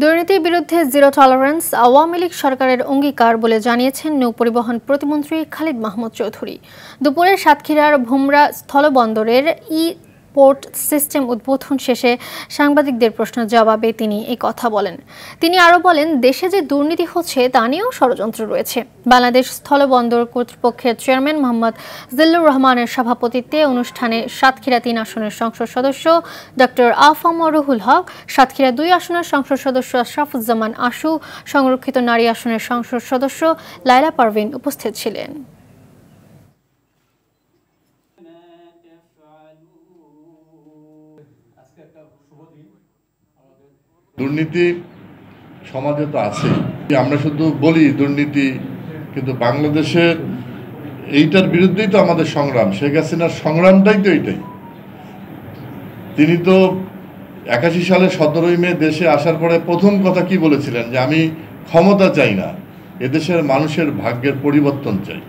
দুর্নীতির বিরুদ্ধে zero tolerance Awami League সরকারের অঙ্গীকার বলে জানিয়েছেন নৌ পরিবহন প্রতিমন্ত্রী খালিদ মাহমুদ চৌধুরী। দুপুরে সাতক্ষীরার ভুমরা স্থলবন্দরের পোর্ট সিস্টেম উদ্বোধন শেষে সাংবাদিকদের প্রশ্নের জবাবে তিনি এই কথা বলেন। তিনি আরও বলেন, দেশে যে দুর্নীতি হচ্ছে তা নিয়েও ষড়যন্ত্র রয়েছে। বাংলাদেশ স্থলবন্দর কর্তৃপক্ষের চেয়ারম্যান মোহাম্মদ জিল্লুর রহমানের সভাপতিত্বে অনুষ্ঠানে সাতক্ষীরা ৩ আসনের সংসদ সদস্য ডক্টর আফম রুহুল হক, সাতক্ষীরা ২ আসনের সংসদ সদস্য আশরাফুজ্জামান আশু, সংরক্ষিত নারী আসনের সংসদ সদস্য লায়লা পারভিন উপস্থিত ছিলেন। দুর্নীতি সমাজে তো আছে, আমরা শুধু বলি দুর্নীতি, কিন্তু বাংলাদেশের এইটার বিরুদ্ধেই তো আমাদের সংগ্রাম। শেখ হাসিনার সংগ্রামটাই তো এইটাই। তিনি তো ৮১ সালে ১৭ই মে দেশে আসার পরে প্রথম কথা কি বলেছিলেন, যে আমি ক্ষমতা চাই না, এদেশের মানুষের ভাগ্যের পরিবর্তন চাই।